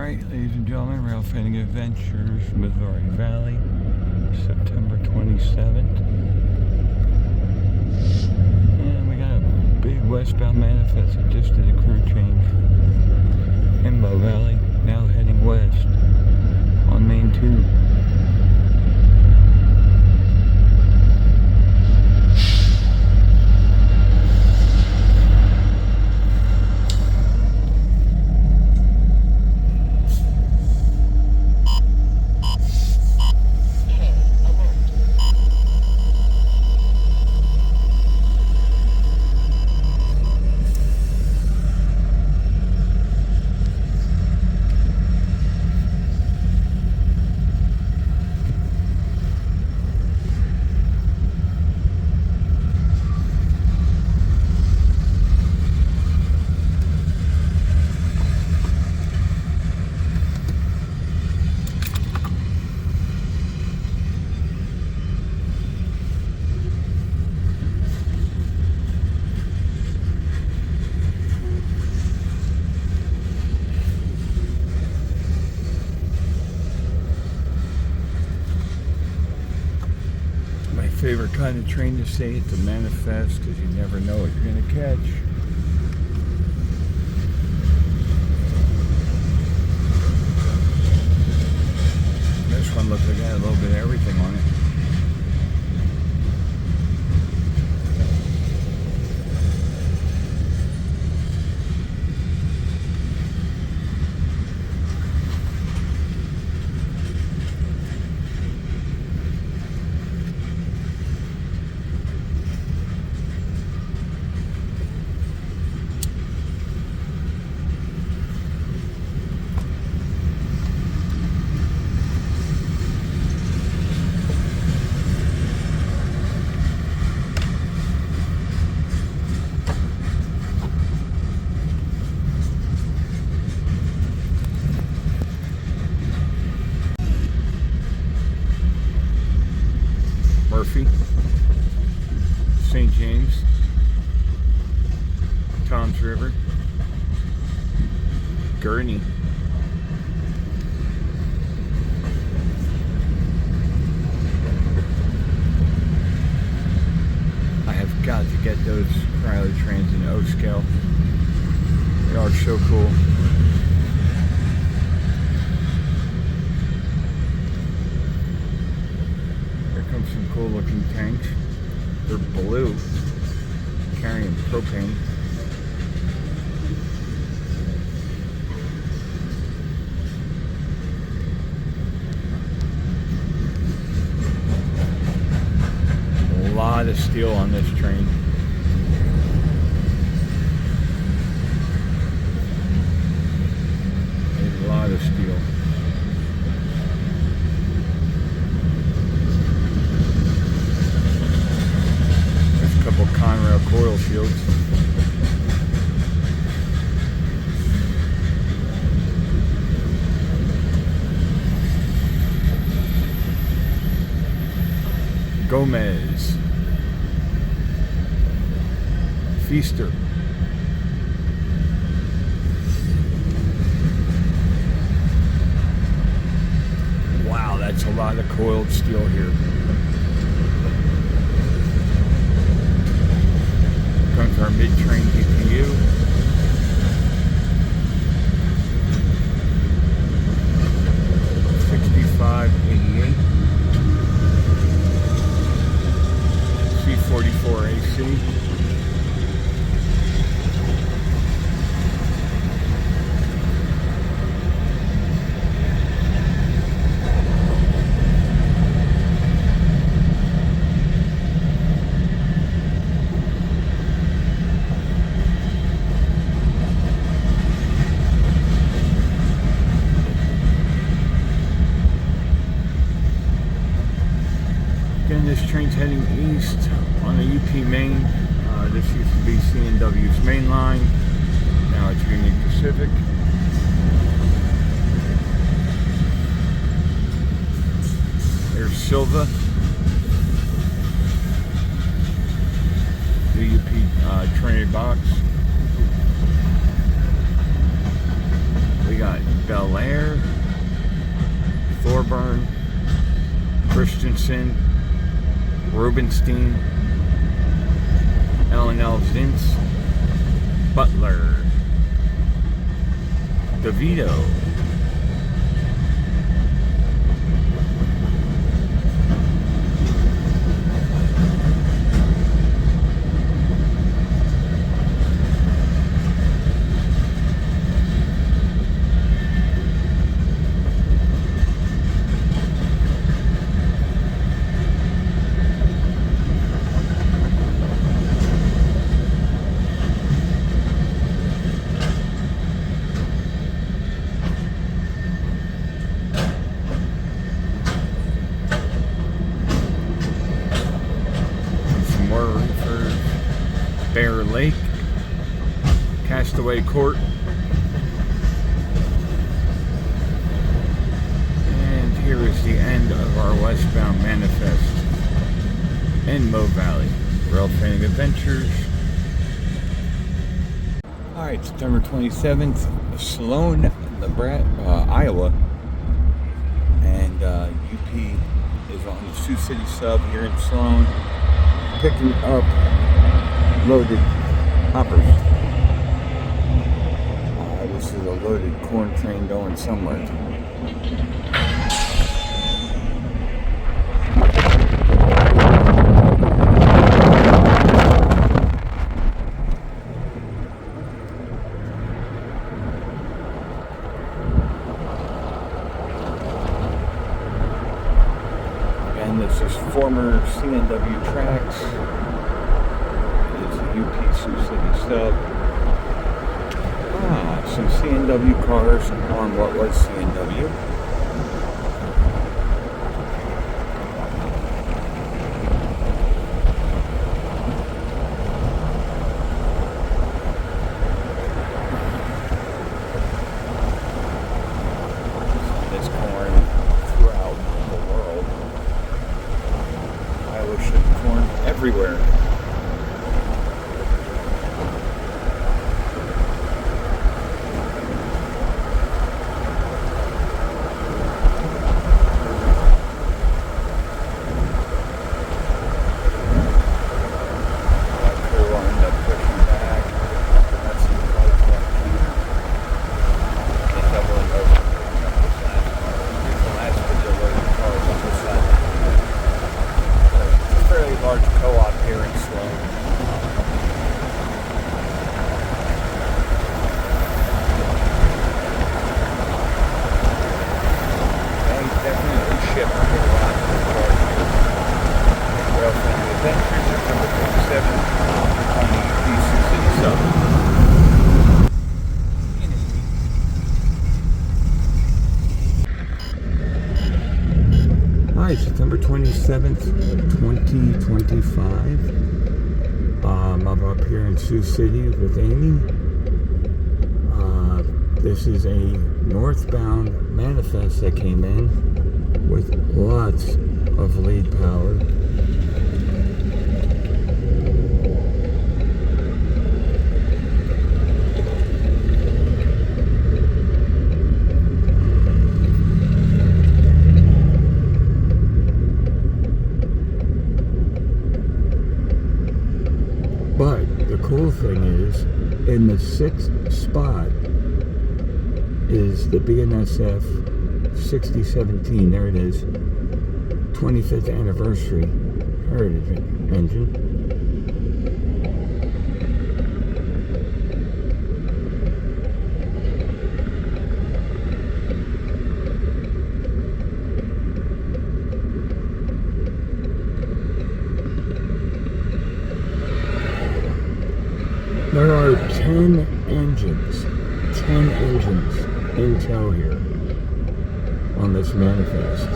Alright, ladies and gentlemen, Rail Fanning Adventures, Missouri Valley, September 27th. And we got a big westbound manifest that just did a crew change. Himbo Valley, now heading west on Main 2. Favorite kind of train to stay at the manifest because you never know what you're going to catch. This one looks like it had a little bit of everything on it. Murphy, St. James, Toms River, Gurney, I have got to get those Crowley trains in O scale. They are so cool. Some cool looking tanks. They're blue, carrying propane. A lot of steel on this train. A lot of steel. Conrail coil shields. Gomez. Feaster. Wow, that's a lot of coiled steel here. Comes our mid-train DPU. $65.88. C44 AC. Again, this train's heading east on the UP main. This used to be C&W's main line. Now it's Union Pacific. There's Silva. The UP Trinity box. We got Bel Air, Thorburn, Christensen, Rubenstein, L&L Vince, Butler, DeVito, Bear Lake, Castaway Court, and here is the end of our westbound manifest in Mo Valley. Rail Training Adventures. Alright, September 27th, Sloan, Iowa, and UP is on the Sioux City sub here in Sloan, picking up loaded hoppers. This is a loaded corn train going somewhere. And this is former CNW tracks. UP Sioux City sub. Some CNW cars on what was CNW. This corn throughout the world. Iowa shipped corn everywhere. Hi, September 27th, 2025. I'm up here in Sioux City with Amy. This is a northbound manifest that came in with lots of lead power. But the cool thing is, in the 6th spot is the BNSF 6017. There it is. 25th anniversary heritage engine. There are 10 engines in tow here on this manifest,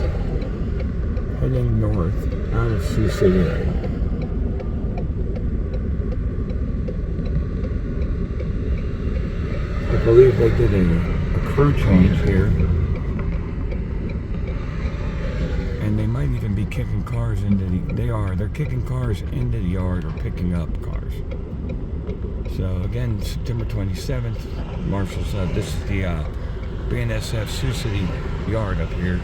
heading north out of Sioux City area. I believe they did a crew change here, and they might even be kicking cars into they're kicking cars into the yard or picking up cars. So again, September 27th, Marshall said this is the BNSF Sioux City yard up here.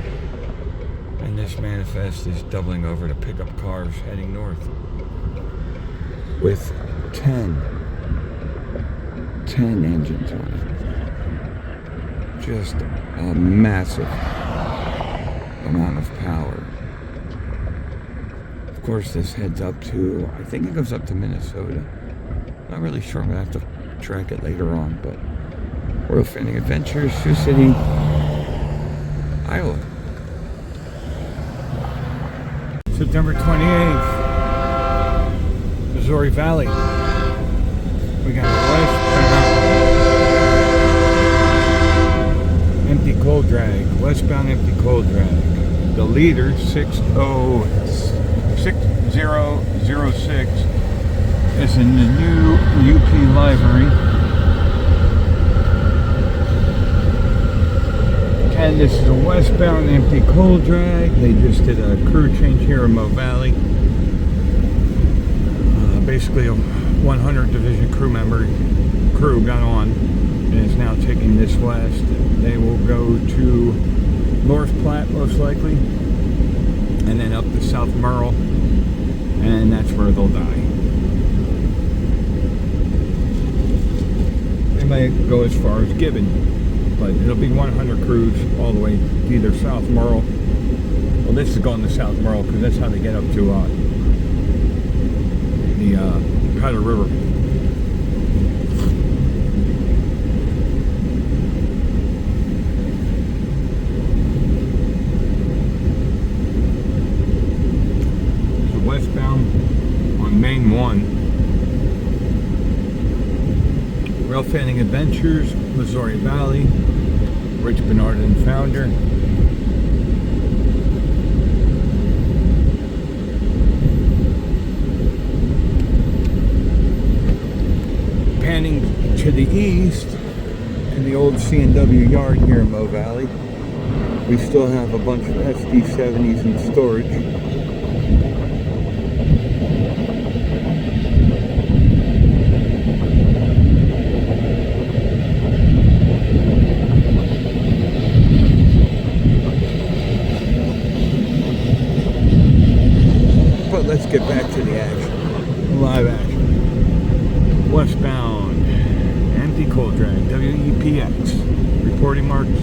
And this manifest is doubling over to pick up cars heading north. With 10 engines on it. Just a massive amount of power. Of course, this heads up to, I think it goes up to Minnesota. Not really sure, I'm gonna have to track it later on, but Royal Fanning Adventures, Sioux City, Iowa. September 28th, Missouri Valley. We got a westbound empty coal drag, westbound empty coal drag. The leader 6006 is in the new UP livery. And this is a westbound empty coal drag. They just did a crew change here in Mo Valley. Basically a 100 division crew got on and is now taking this west. They will go to North Platte most likely, and then up to South Merle, and that's where they'll die. They might go as far as Gibbon, but it'll be 100 crews all the way to either South Merle. Well, this is going to South Merle because that's how they get up to the Powder River. So westbound on Main 1. Rail Fanning Adventures, Missouri Valley, Rich Bernard and founder. Panning to the east in the old C&W yard here in Mo Valley. We still have a bunch of SD70s in storage. But let's get back to the action. Live action. Westbound empty coal drag, WEPX. Reporting marks.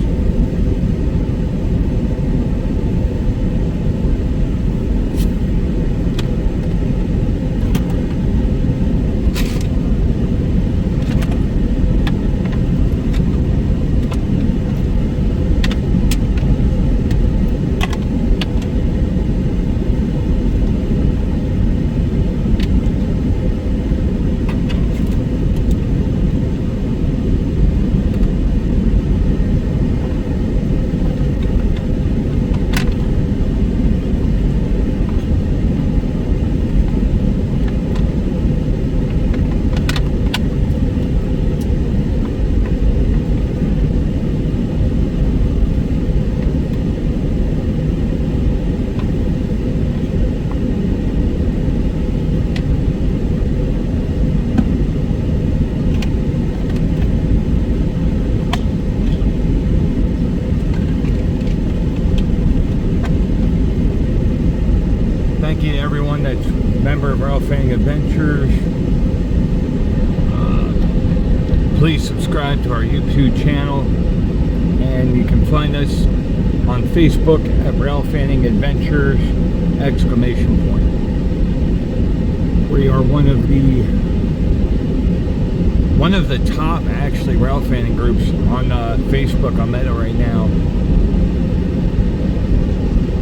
Thank you to everyone that's a member of Rail Fanning Adventures. Please subscribe to our YouTube channel, and you can find us on Facebook at Rail Fanning Adventures ! We are one of the top actually rail fanning groups on Facebook. I'm at it right now.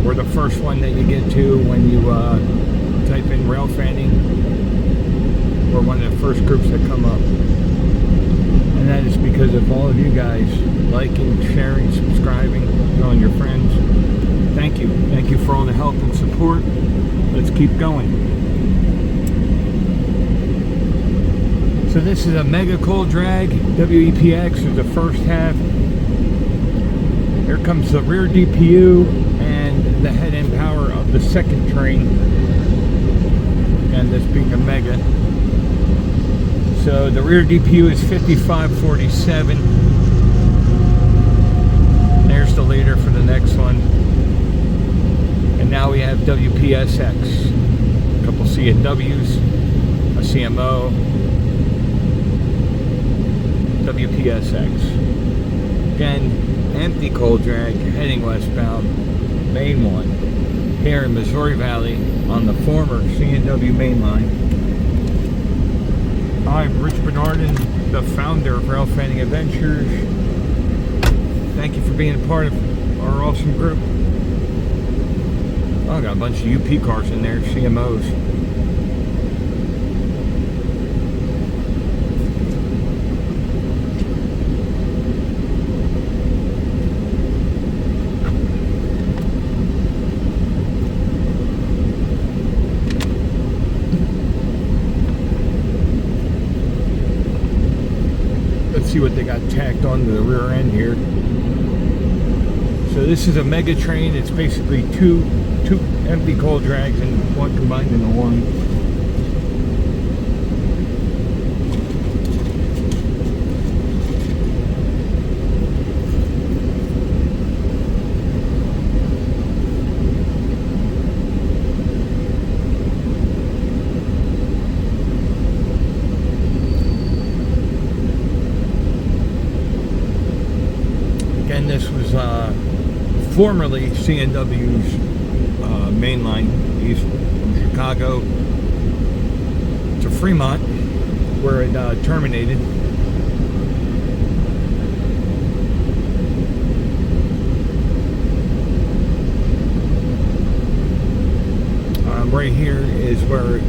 We're the first one that you get to when you type in rail fanning. We're one of the first groups that come up. And that is because of all of you guys liking, sharing, subscribing, telling your friends. Thank you. Thank you for all the help and support. Let's keep going. So this is a mega coal drag. WEPX is the first half. Here comes the rear DPU and the head end power of the second train. And this being a mega. So the rear DPU is 5547. later for the next one. And now we have WPSX. A couple C&Ws, a CMO, WPSX. Again, empty coal drag heading westbound, main one, here in Missouri Valley on the former C&W main line. I'm Rich Bernardin, the founder of Rail Fanning Adventures. Thank you for being a part of our awesome group. Oh, I got a bunch of UP cars in there, CMOs. Let's see what they got tacked onto the rear end here. So this is a mega train. It's basically two empty coal drags and one combined into one. Again, this was formerly C&W's main line east from Chicago to Fremont, where it terminated. Right here is where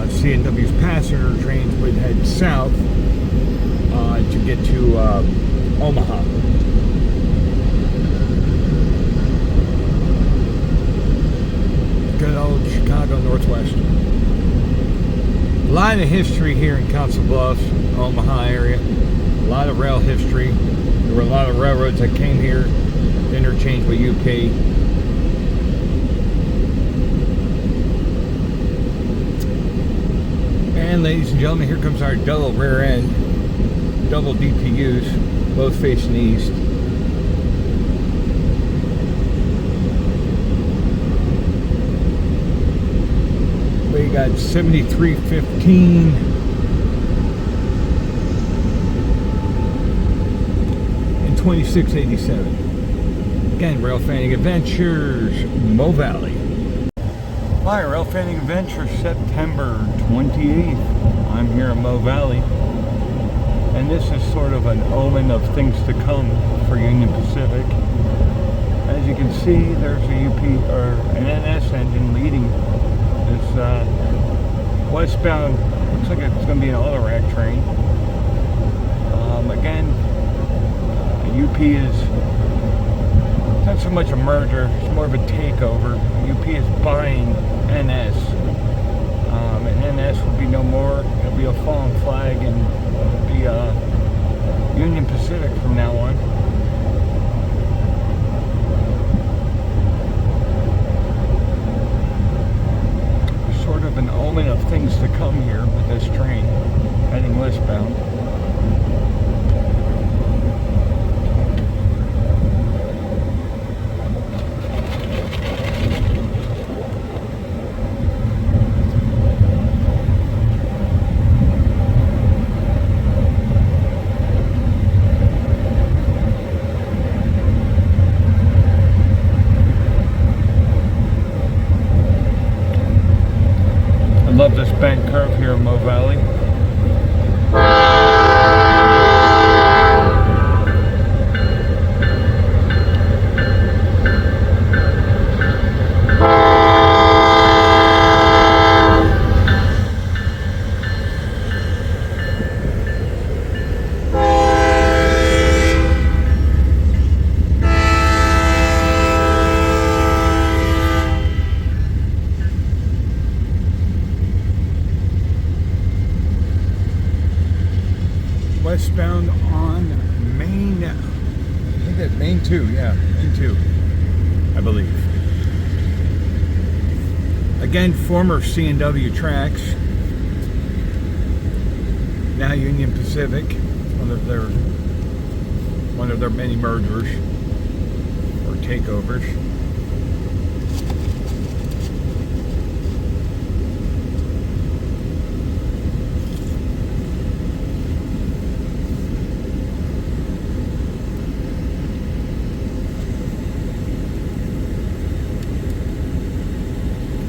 C&W's passenger trains would head south to get to Omaha. Good old Chicago Northwest. A lot of history here in Council Bluffs, Omaha area. A lot of rail history. There were a lot of railroads that came here, interchanged with UP. And ladies and gentlemen, here comes our double rear end, double DPUs, both facing east. We got 7315 and 2687. Again, Rail Fanning Adventures, Mo Valley. Hi, Rail Fanning Adventures, September 28th. I'm here in Mo Valley, and this is sort of an omen of things to come for Union Pacific. As you can see, there's a UP or an NS engine leading this westbound. Looks like it's going to be an auto rack train. Again, UP is not so much a merger, it's more of a takeover. UP is buying NS, and NS will be no more. It'll be a fallen flag, and it'll be Union Pacific from now on. Sort of an omen of things to come here with this train heading westbound. I love this bent curve here in Mo Valley. Westbound on Main, I think that's Main 2, yeah, Main 2, I believe. Again, former C&W tracks, now Union Pacific, one of their many mergers, or takeovers.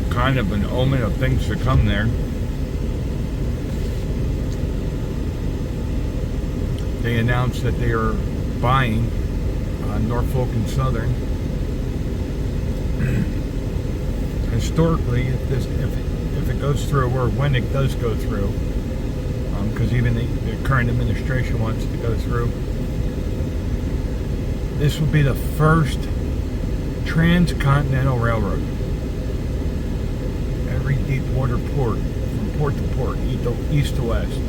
Kind of an omen of things to come there. They announced that they are buying Norfolk and Southern. Historically, if it goes through, or when it does go through, because even the current administration wants to go through, this will be the first transcontinental railroad. Every deep water port, from port to port, east to west.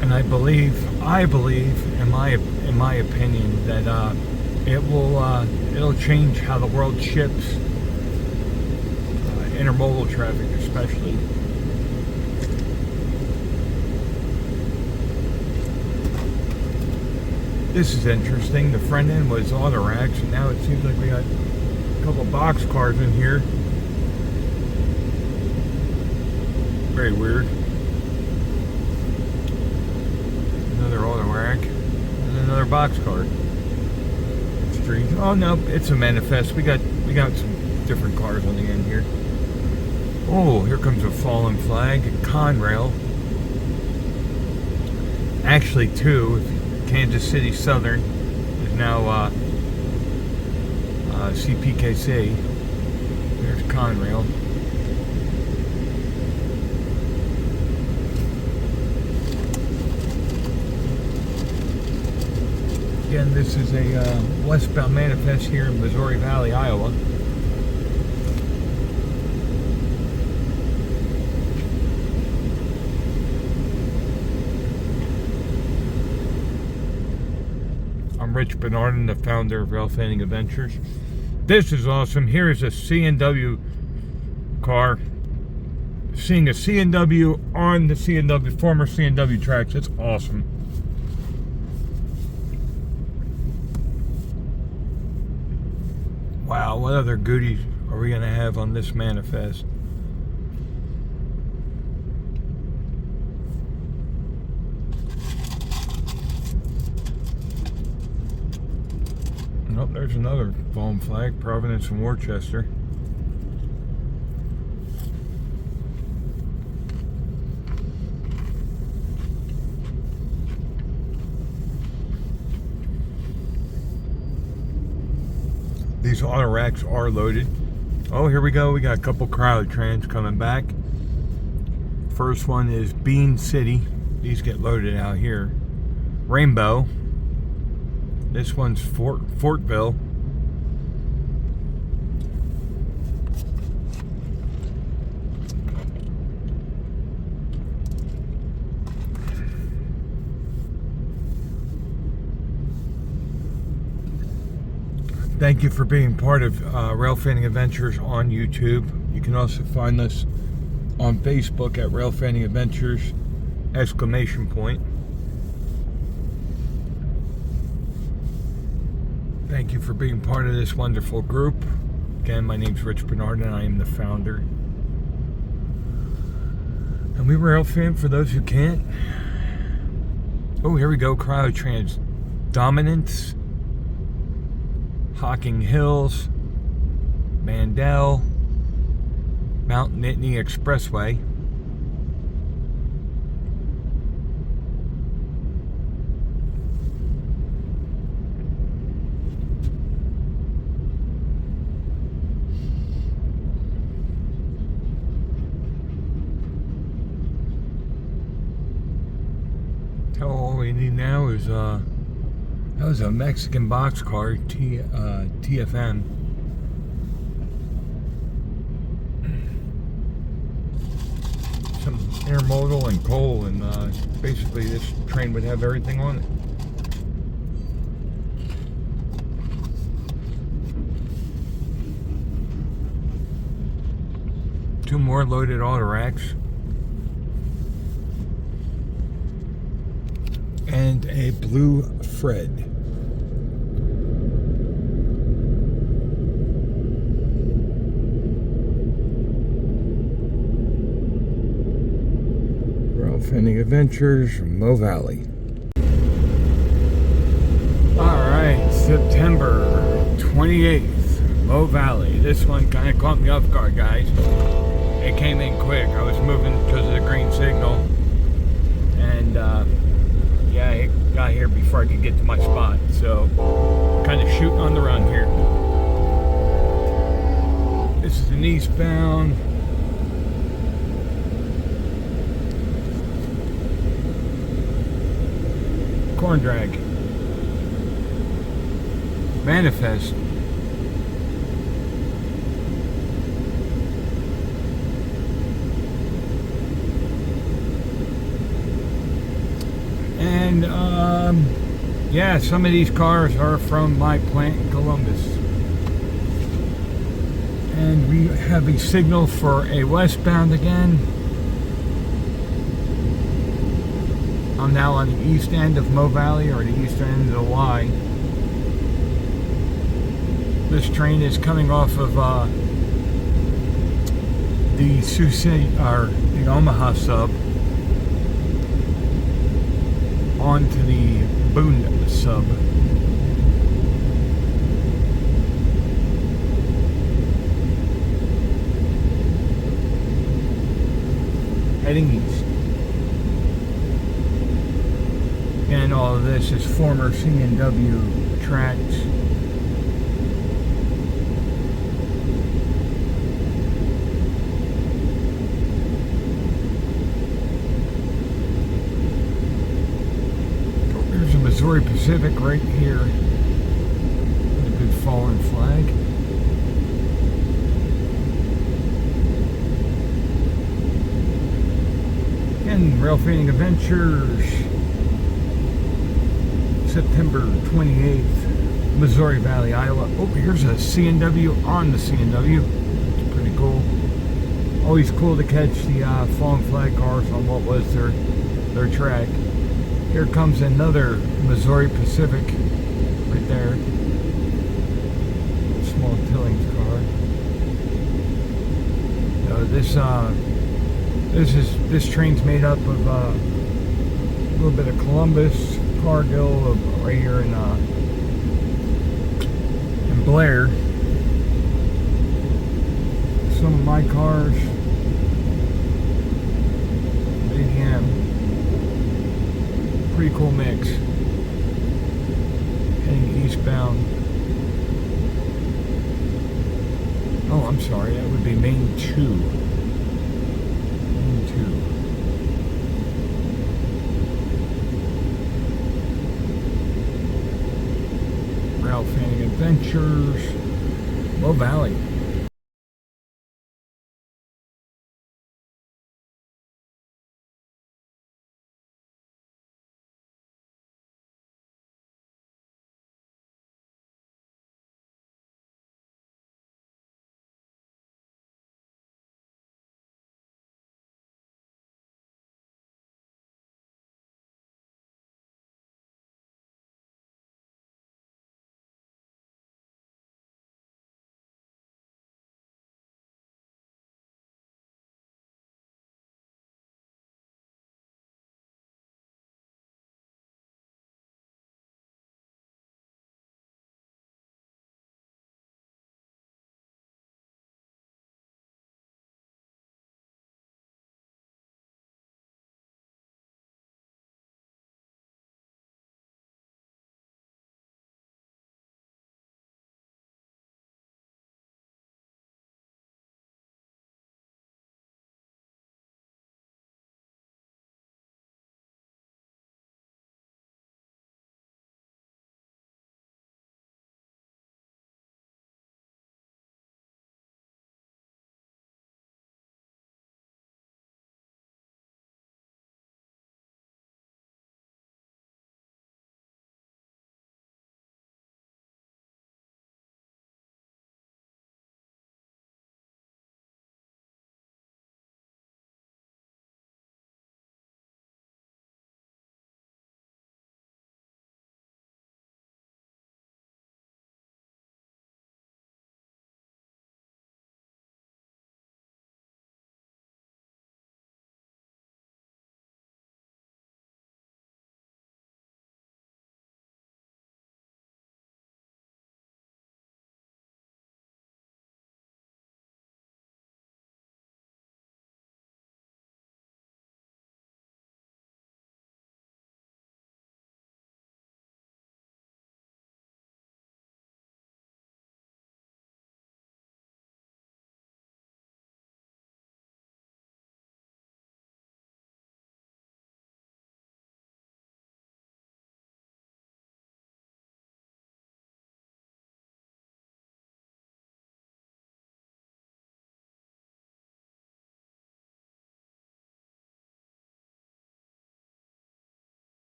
And I believe, in my opinion, that it'll change how the world ships, intermodal traffic especially. This is interesting. The front end was auto racks, and now it seems like we got a couple box cars in here. Very weird. Another auto rack and another box car. Strange. Oh no, it's a manifest. We got some different cars on the end here. Oh, here comes a fallen flag, a Conrail. Actually, two. Kansas City Southern is now CPKC. There's Conrail. Again, this is a westbound manifest here in Missouri Valley, Iowa. I'm Rich Bernardin, the founder of Rail Fanning Adventures. This is awesome. Here is a C&W car. Seeing a C&W on the C&W, former C&W tracks. It's awesome. Wow, what other goodies are we going to have on this manifest? Oh, there's another fallen flag, Providence and Worcester. These auto racks are loaded. Oh, here we go. We got a couple crowd trains coming back. First one is Bean City. These get loaded out here. Rainbow. This one's Fortville. Thank you for being part of Rail Fanning Adventures on YouTube. You can also find us on Facebook at Rail Fanning Adventures ! Thank you for being part of this wonderful group. Again, my name's Rich Bernard and I am the founder. And we rail fan for those who can't. Oh, here we go. Cryotrans Dominance. Hocking Hills. Mandel. Mount Nittany Expressway. All we need now is that was a Mexican boxcar, TFM. Some intermodal and coal, and basically this train would have everything on it. Two more loaded auto racks. And a blue Fred. Fanning Adventures, Mo Valley. Alright, September 28th, Mo Valley. This one kind of caught me off guard, guys. It came in quick. I was moving because of the green signal. And, yeah, it got here before I could get to my spot. So, kind of shooting on the run here. This is an eastbound. Corn drag. Manifest. And yeah, some of these cars are from my plant in Columbus. And we have a signal for a westbound again. I'm now on the east end of Mo Valley, or the east end of the Y. This train is coming off of the Sioux City, or the Omaha sub, onto the Boone sub. Heading east. And all of this is former C&W tracks. There's a Missouri Pacific right here. A good fallen flag. And Rail Fanning Adventures, September 28th, Missouri Valley, Iowa. Oh, here's a C&W on the C&W. It's pretty cool. Always cool to catch the fallen flag cars on what was their track. Here comes another Missouri Pacific right there. Small Tillings car. This train's made up of a little bit of Columbus, Cargill, right here in Blair. Some of my cars, ADM. Pretty cool mix. Heading eastbound. Oh, I'm sorry, that would be Main 2. Main 2. Rail Fanning Adventures, Mo Valley.